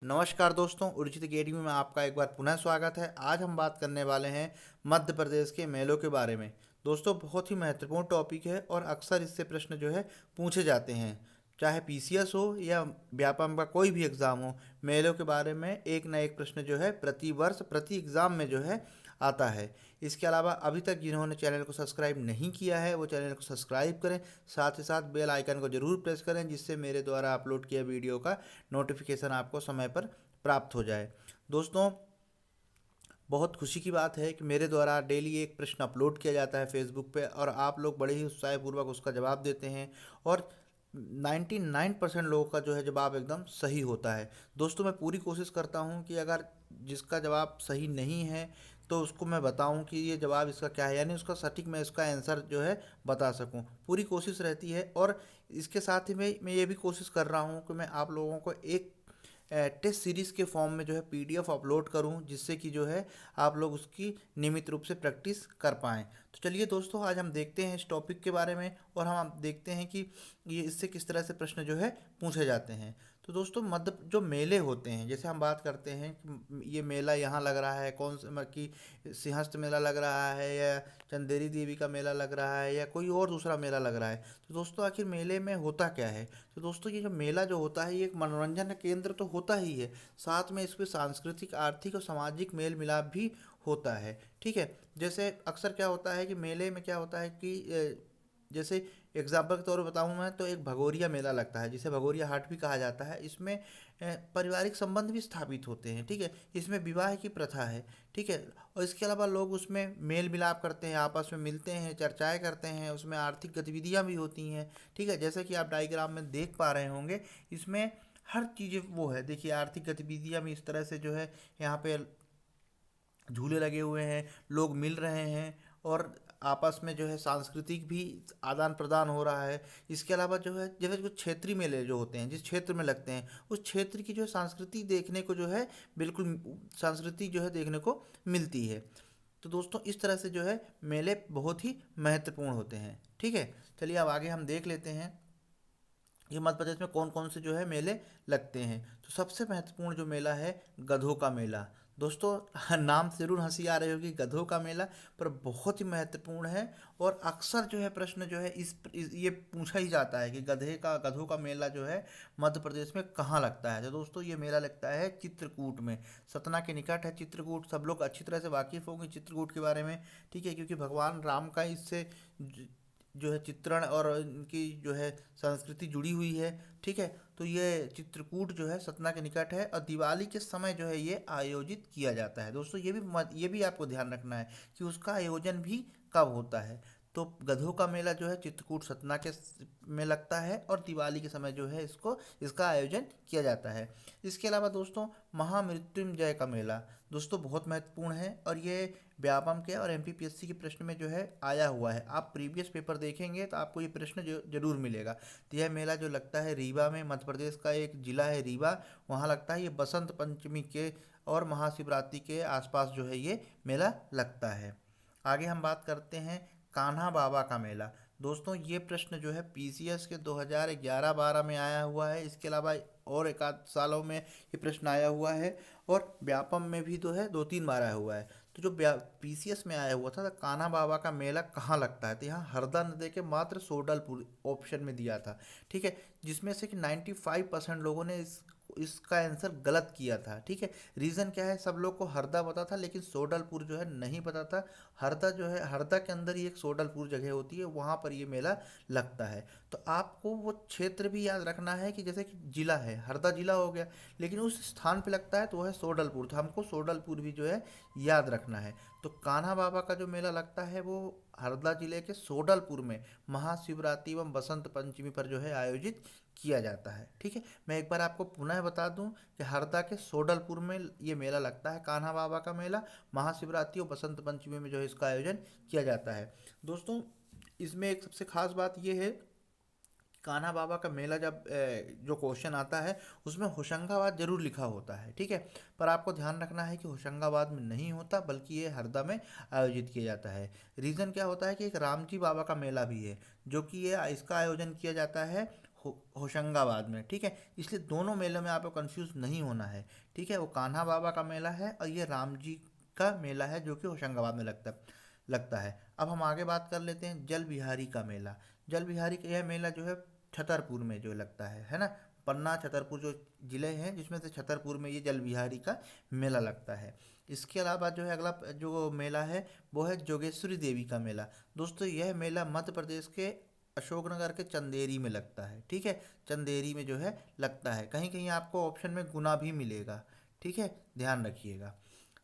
नमस्कार दोस्तों, उर्जित अकेडमी में आपका एक बार पुनः स्वागत है। आज हम बात करने वाले हैं मध्य प्रदेश के मेलों के बारे में। दोस्तों, बहुत ही महत्वपूर्ण टॉपिक है और अक्सर इससे प्रश्न जो है पूछे जाते हैं। चाहे पीसीएस हो या व्यापम का कोई भी एग्ज़ाम हो, मेलों के बारे में एक ना एक प्रश्न जो है प्रति वर्ष प्रति एग्ज़ाम में जो है आता है। इसके अलावा अभी तक जिन्होंने चैनल को सब्सक्राइब नहीं किया है वो चैनल को सब्सक्राइब करें, साथ ही साथ बेल आइकन को ज़रूर प्रेस करें जिससे मेरे द्वारा अपलोड किया वीडियो का नोटिफिकेशन आपको समय पर प्राप्त हो जाए। दोस्तों, बहुत खुशी की बात है कि मेरे द्वारा डेली एक प्रश्न अपलोड किया जाता है फेसबुक पे और आप लोग बड़े ही उत्साहपूर्वक उसका जवाब देते हैं और 99% लोगों का जो है जवाब एकदम सही होता है। दोस्तों, मैं पूरी कोशिश करता हूँ कि अगर जिसका जवाब सही नहीं है तो उसको मैं बताऊं कि ये जवाब इसका क्या है, यानी उसका सटीक मैं इसका आंसर जो है बता सकूं। पूरी कोशिश रहती है और इसके साथ ही मैं ये भी कोशिश कर रहा हूं कि मैं आप लोगों को एक टेस्ट सीरीज़ के फॉर्म में जो है पीडीएफ अपलोड करूं, जिससे कि जो है आप लोग उसकी नियमित रूप से प्रैक्टिस कर पाएँ। तो चलिए दोस्तों, आज हम देखते हैं इस टॉपिक के बारे में और हम देखते हैं कि ये इससे किस तरह से प्रश्न जो है पूछे जाते हैं। तो दोस्तों, मध्य जो मेले होते हैं, जैसे हम बात करते हैं कि ये मेला यहाँ लग रहा है, कौन सा कि सिंहस्थ मेला लग रहा है या चंदेरी देवी का मेला लग रहा है या कोई और दूसरा मेला लग रहा है। तो दोस्तों, आखिर मेले में होता क्या है? तो दोस्तों, ये जो मेला जो होता है ये एक मनोरंजन का केंद्र तो होता ही है, साथ में इसमें सांस्कृतिक, आर्थिक और सामाजिक मेल मिलाप भी होता है। ठीक है, जैसे अक्सर क्या होता है कि मेले में क्या होता है कि जैसे एग्जाम्पल के तौर पर बताऊँ मैं, तो एक भगोरिया मेला लगता है जिसे भगोरिया हाट भी कहा जाता है। इसमें पारिवारिक संबंध भी स्थापित होते हैं। ठीक है, इसमें विवाह की प्रथा है। ठीक है, और इसके अलावा लोग उसमें मेल मिलाप करते हैं, आपस में मिलते हैं, चर्चाएं करते हैं, उसमें आर्थिक गतिविधियां भी होती हैं। ठीक है, जैसे कि आप डायग्राम में देख पा रहे होंगे, इसमें हर चीज़ वो है। देखिए, आर्थिक गतिविधियां भी इस तरह से जो है यहाँ पे झूले लगे हुए हैं, लोग मिल रहे हैं और आपस में जो है सांस्कृतिक भी आदान प्रदान हो रहा है। इसके अलावा जो है जैसे कुछ क्षेत्रीय मेले जो होते हैं, जिस क्षेत्र में लगते हैं उस क्षेत्र की जो है संस्कृति देखने को जो है बिल्कुल संस्कृति जो है देखने को मिलती है। तो दोस्तों, इस तरह से जो है मेले बहुत ही महत्वपूर्ण होते हैं। ठीक है, चलिए अब आगे हम देख लेते हैं ये मध्य प्रदेश में कौन कौन से जो है मेले लगते हैं। तो सबसे महत्वपूर्ण जो मेला है गधों का मेला। दोस्तों, नाम से जरूर हंसी आ रही होगी गधों का मेला, पर बहुत ही महत्वपूर्ण है और अक्सर जो है प्रश्न जो है ये पूछा ही जाता है कि गधों का मेला जो है मध्य प्रदेश में कहाँ लगता है। तो दोस्तों, ये मेला लगता है चित्रकूट में, सतना के निकट है चित्रकूट। सब लोग अच्छी तरह से वाकिफ़ होंगे चित्रकूट के बारे में। ठीक है, क्योंकि भगवान राम का इससे जो है चित्रण और इनकी जो है संस्कृति जुड़ी हुई है। ठीक है, तो ये चित्रकूट जो है सतना के निकट है और दिवाली के समय जो है ये आयोजित किया जाता है। दोस्तों, ये भी आपको ध्यान रखना है कि उसका आयोजन भी कब होता है। तो गधों का मेला जो है चित्रकूट सतना में लगता है और दिवाली के समय जो है इसका आयोजन किया जाता है। इसके अलावा दोस्तों, महामृत्युंजय का मेला दोस्तों बहुत महत्वपूर्ण है और ये व्यापम के और एमपीपीएससी के प्रश्न में जो है आया हुआ है। आप प्रीवियस पेपर देखेंगे तो आपको ये प्रश्न जो जरूर मिलेगा। तो यह मेला जो लगता है रीवा में, मध्य प्रदेश का एक जिला है रीवा, वहाँ लगता है। ये बसंत पंचमी के और महाशिवरात्रि के आसपास जो है ये मेला लगता है। आगे हम बात करते हैं कान्हा बाबा का मेला। दोस्तों, ये प्रश्न जो है पीसीएस के 2011-12 में आया हुआ है। इसके अलावा और एक आध सालों में ये प्रश्न आया हुआ है और व्यापम में भी तो है, 2-3 बार आया हुआ है। तो जो पीसीएस में आया हुआ था तो कान्हा बाबा का मेला कहाँ लगता है, तो यहाँ हरदा न दे के मात्र सोडलपुर ऑप्शन में दिया था। ठीक है, जिसमें से कि 95% लोगों ने इसका आंसर गलत किया था। ठीक है, रीज़न क्या है, सब लोग को हरदा पता था लेकिन सोडलपुर जो है नहीं पता था। हरदा जो है, हरदा के अंदर ही एक सोडलपुर जगह होती है, वहाँ पर ये मेला लगता है। तो आपको वो क्षेत्र भी याद रखना है कि जैसे कि जिला है, हरदा जिला हो गया, लेकिन उस स्थान पे लगता है तो वो है सोडलपुर। तो हमको सोडलपुर भी जो है याद रखना है। तो कान्हा बाबा का जो मेला लगता है वो हरदा जिले के सोडलपुर में महाशिवरात्रि एवं बसंत पंचमी पर जो है आयोजित किया जाता है। ठीक है, मैं एक बार आपको पुनः बता दूं कि हरदा के सोडलपुर में ये मेला लगता है, कान्हा बाबा का मेला। महाशिवरात्रि और बसंत पंचमी में जो है इसका आयोजन किया जाता है। दोस्तों, इसमें एक सबसे खास बात ये है, कान्हा बाबा का मेला जब जो क्वेश्चन आता है उसमें होशंगाबाद जरूर लिखा होता है। ठीक है, पर आपको ध्यान रखना है कि होशंगाबाद में नहीं होता, बल्कि ये हरदा में आयोजित किया जाता है। रीज़न क्या होता है कि एक रामजी बाबा का मेला भी है जो कि ये इसका आयोजन किया जाता है होशंगाबाद में, ठीक है। इसलिए दोनों मेलों में आपको कंफ्यूज नहीं होना है, ठीक है। वो कान्हा बाबा का मेला है और ये राम जी का मेला है जो कि होशंगाबाद में लगता है। अब हम आगे बात कर लेते हैं जल बिहारी का मेला। जल बिहारी का यह मेला जो है छतरपुर में जो लगता है ना। पन्ना छतरपुर जो जिले हैं जिसमें से छतरपुर में ये जल बिहारी का मेला लगता है। इसके अलावा जो है अगला जो मेला है वो है जोगेश्वरी देवी का मेला। दोस्तों यह मेला मध्य प्रदेश के अशोकनगर के चंदेरी में लगता है, ठीक है। चंदेरी में जो है लगता है, कहीं कहीं आपको ऑप्शन में गुना भी मिलेगा, ठीक है, ध्यान रखिएगा।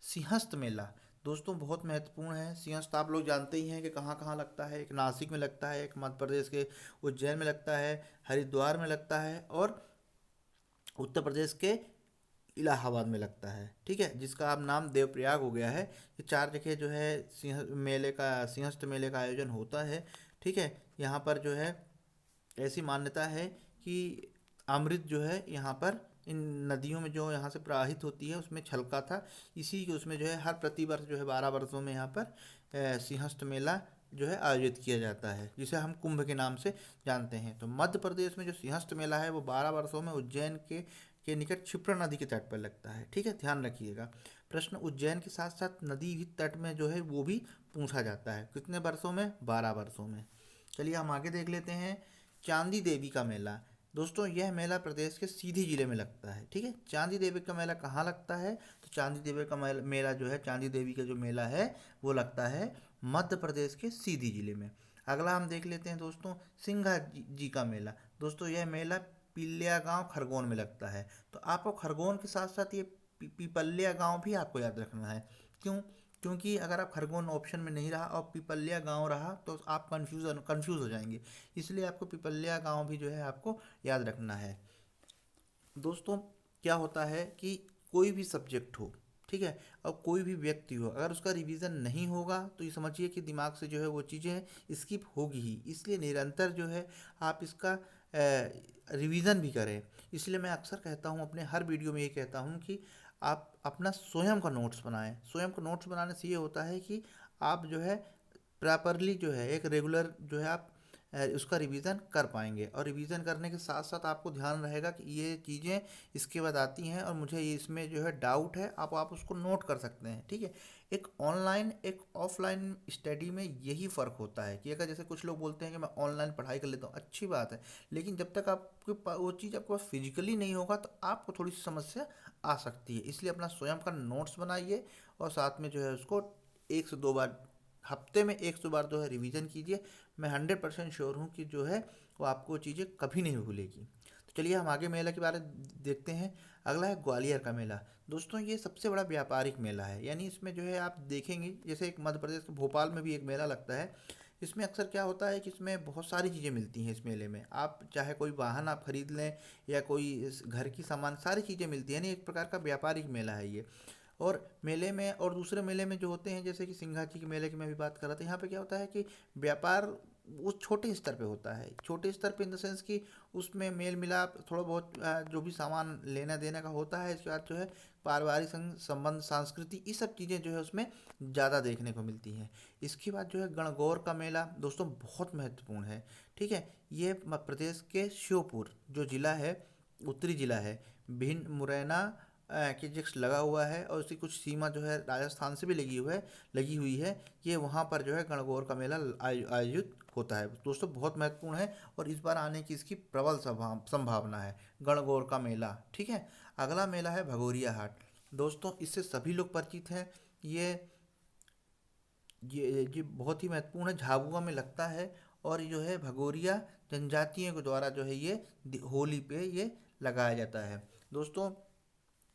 सिंहस्थ मेला दोस्तों बहुत महत्वपूर्ण है। सिंहस्थ आप लोग जानते ही हैं कि कहाँ कहाँ लगता है। एक नासिक में लगता है, एक मध्य प्रदेश के उज्जैन में लगता है, हरिद्वार में लगता है और उत्तर प्रदेश के इलाहाबाद में लगता है, ठीक है, जिसका अब नाम देवप्रयाग हो गया है। ये चार जगह जो है सिंहस्थ मेले का आयोजन होता है, ठीक है। यहाँ पर जो है ऐसी मान्यता है कि अमृत जो है यहाँ पर इन नदियों में जो यहाँ से प्रवाहित होती है उसमें छलका था। इसी के उसमें जो है हर प्रतिवर्ष जो है 12 वर्षों में यहाँ पर सिंहस्थ मेला जो है आयोजित किया जाता है, जिसे हम कुंभ के नाम से जानते हैं। तो मध्य प्रदेश में जो सिंहस्थ मेला है वो 12 वर्षों में उज्जैन के निकट क्षिप्रा नदी के तट पर लगता है, ठीक है, ध्यान रखिएगा। प्रश्न उज्जैन के साथ साथ नदी भी तट में जो है वो भी पूछा जाता है। कितने वर्षों में? 12 वर्षों में। चलिए हम आगे देख लेते हैं चांदी देवी का मेला। दोस्तों यह मेला प्रदेश के सीधी जिले में लगता है, ठीक है। चांदी देवी का मेला कहाँ लगता है? तो चांदी देवी का मेला जो है, चांदी देवी का जो मेला है वो लगता है मध्य प्रदेश के सीधी जिले में। अगला हम देख लेते हैं दोस्तों सिंघा जी का मेला। दोस्तों यह मेला पिलिया गांव खरगोन में लगता है। तो आपको खरगोन के साथ साथ ये पिपलिया गांव भी आपको याद रखना है। क्यों? क्योंकि अगर आप खरगोन ऑप्शन में नहीं रहा और पिपलिया गांव रहा तो आप कंफ्यूज हो जाएंगे। इसलिए आपको पिपलिया गांव भी जो है आपको याद रखना है। दोस्तों क्या होता है कि कोई भी सब्जेक्ट हो, ठीक है, और कोई भी व्यक्ति हो, अगर उसका रिवीजन नहीं होगा तो ये समझिए कि दिमाग से जो है वो चीज़ें स्किप होगी ही। इसलिए निरंतर जो है आप इसका रिवीजन भी करें। इसलिए मैं अक्सर कहता हूँ, अपने हर वीडियो में ये कहता हूँ कि आप अपना स्वयं का नोट्स बनाएं। स्वयं का नोट्स बनाने से ये होता है कि आप जो है प्रॉपरली जो है एक रेगुलर जो है आप उसका रिवीजन कर पाएंगे। और रिवीजन करने के साथ साथ आपको ध्यान रहेगा कि ये चीज़ें इसके बाद आती हैं और मुझे इसमें जो है डाउट है, आप उसको नोट कर सकते हैं, ठीक है। एक ऑनलाइन एक ऑफलाइन स्टडी में यही फ़र्क होता है कि अगर जैसे कुछ लोग बोलते हैं कि मैं ऑनलाइन पढ़ाई कर लेता हूँ, अच्छी बात है, लेकिन जब तक वो चीज़ आपके पास फिजिकली नहीं होगा तो आपको थोड़ी सी समस्या आ सकती है। इसलिए अपना स्वयं का नोट्स बनाइए और साथ में जो है उसको 1 से 2 बार, हफ्ते में 1 से 2 बार जो है रिवीजन कीजिए। मैं 100% श्योर हूँ कि जो है वो आपको चीज़ें कभी नहीं भूलेगी। तो चलिए हम आगे मेला के बारे में देखते हैं। अगला है ग्वालियर का मेला। दोस्तों ये सबसे बड़ा व्यापारिक मेला है, यानी इसमें जो है आप देखेंगे जैसे एक मध्य प्रदेश के भोपाल में भी एक मेला लगता है। इसमें अक्सर क्या होता है कि इसमें बहुत सारी चीज़ें मिलती हैं। इस मेले में आप चाहे कोई वाहन आप खरीद लें या कोई घर की सामान, सारी चीज़ें मिलती हैं, यानी एक प्रकार का व्यापारिक मेला है ये। और मेले में और दूसरे मेले में जो होते हैं जैसे कि सिंघा जी के मेले की मैं भी बात कर रहा था, यहाँ पे क्या होता है कि व्यापार वो छोटे स्तर पे होता है। छोटे स्तर पे इन द सेंस कि उसमें मेल मिलाप थोड़ा बहुत जो भी सामान लेना देने का होता है। इसके बाद जो है पारिवारिक संबंध, संस्कृति, ये सब चीज़ें जो है उसमें ज़्यादा देखने को मिलती हैं। इसके बाद जो है गणगौर का मेला दोस्तों बहुत महत्वपूर्ण है, ठीक है। ये मध्य प्रदेश के श्योपुर जो ज़िला है, उत्तरी ज़िला है, भिंड मुरैना के जस्ट लगा हुआ है और उसकी कुछ सीमा जो है राजस्थान से भी लगी हुई है। ये वहाँ पर जो है गणगौर का मेला आयोजित होता है। दोस्तों बहुत महत्वपूर्ण है और इस बार आने की इसकी प्रबल संभावना है, गणगौर का मेला, ठीक है। अगला मेला है भगोरिया हाट। दोस्तों इससे सभी लोग परिचित हैं। ये ये बहुत ही महत्वपूर्ण है, झाबुआ में लगता है। और जो है भगोरिया जनजातियों के द्वारा जो है ये होली पे ये लगाया जाता है। दोस्तों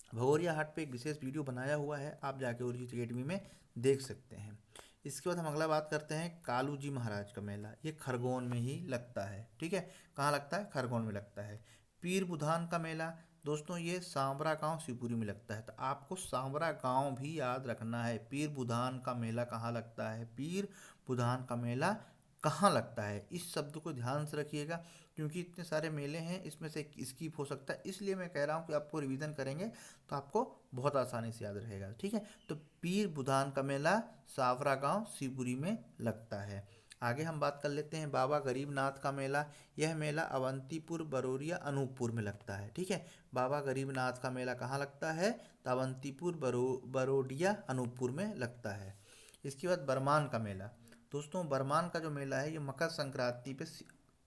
भगोरिया हाट पे एक विशेष वीडियो बनाया हुआ है, आप जाके ओरिजित अकेडमी में देख सकते हैं। इसके बाद हम अगला बात करते हैं कालू जी महाराज का मेला। ये खरगोन में ही लगता है, ठीक है। कहाँ लगता है? खरगोन में लगता है। पीर बुधान का मेला दोस्तों ये सांवरा गांव शिवपुरी में लगता है। तो आपको सांवरा गांव भी याद रखना है। पीर बुधान का मेला कहाँ लगता है? पीर बुधान का मेला कहाँ लगता है, इस शब्द को ध्यान से रखिएगा क्योंकि इतने सारे मेले हैं, इसमें से स्किप हो सकता है। इसलिए मैं कह रहा हूँ कि आपको रिवीजन करेंगे तो आपको बहुत आसानी से याद रहेगा, ठीक है। तो पीर बुधान का मेला सावरा गांव शिवपुरी में लगता है। आगे हम बात कर लेते हैं बाबा गरीबनाथ का मेला। यह मेला अवंतीपुर, बरोरिया, अनूपपुर में लगता है। ठीक है, बाबा गरीबनाथ का मेला कहाँ लगता है? तो अवंतीपुर, बरोडिया, अनूपपुर में लगता है। इसके बाद बरमान का मेला। दोस्तों बरमान का जो मेला है ये मकर संक्रांति पे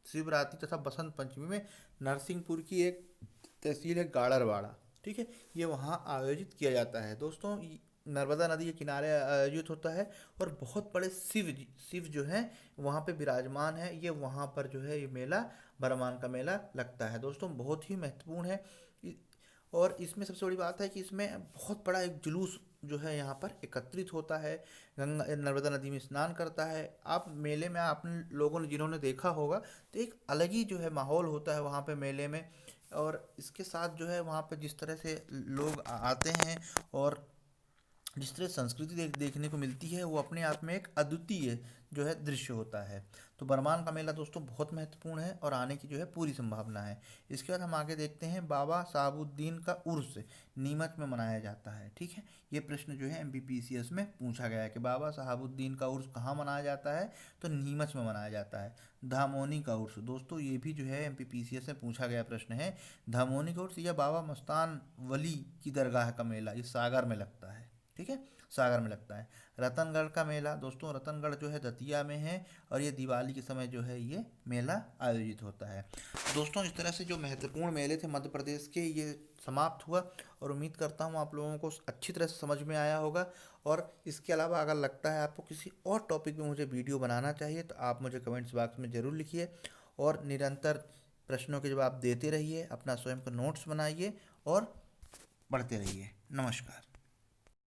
शिवरात्रि तथा बसंत पंचमी में नरसिंहपुर की एक तहसील है गाड़रवाड़ा, ठीक है, ये वहाँ आयोजित किया जाता है। दोस्तों नर्मदा नदी के किनारे आयोजित होता है और बहुत बड़े शिव जो हैं वहाँ पे विराजमान है। ये वहाँ पर जो है ये मेला, बरमान का मेला लगता है। दोस्तों बहुत ही महत्वपूर्ण है। और इसमें सबसे बड़ी बात है कि इसमें बहुत बड़ा एक जुलूस जो है यहाँ पर एकत्रित होता है, गंगा नर्मदा नदी में स्नान करता है। आप मेले में आपने लोगों ने जिन्होंने देखा होगा तो एक अलग ही जो है माहौल होता है वहाँ पे मेले में। और इसके साथ जो है वहाँ पे जिस तरह से लोग आते हैं और जिस तरह संस्कृति देखने को मिलती है वो अपने आप में एक अद्वितीय जो है दृश्य होता है। तो बरमान का मेला दोस्तों बहुत महत्वपूर्ण है और आने की जो है पूरी संभावना है। इसके बाद हम आगे देखते हैं बाबा साहबुद्दीन का उर्स नीमच में मनाया जाता है। ठीक है, ये प्रश्न जो है MPPCS में पूछा गया है कि बाबा साहबुद्दीन का उर्स कहाँ मनाया जाता है? तो नीमच में मनाया जाता है। धामोनी का उर्स, दोस्तों ये भी जो है MPPCS में पूछा गया प्रश्न है। धामोनी का उर्स या बाबा मस्तान वली की दरगाह का मेला ये सागर में लगता है। ठीक है, सागर में लगता है। रतनगढ़ का मेला, दोस्तों रतनगढ़ जो है दतिया में है और ये दिवाली के समय जो है ये मेला आयोजित होता है। दोस्तों इस तरह से जो महत्वपूर्ण मेले थे मध्य प्रदेश के ये समाप्त हुआ और उम्मीद करता हूँ आप लोगों को अच्छी तरह से समझ में आया होगा। और इसके अलावा अगर लगता है आपको किसी और टॉपिक में मुझे वीडियो बनाना चाहिए तो आप मुझे कमेंट्स बॉक्स में ज़रूर लिखिए और निरंतर प्रश्नों के जवाब देते रहिए, अपना स्वयं का नोट्स बनाइए और पढ़ते रहिए। नमस्कार।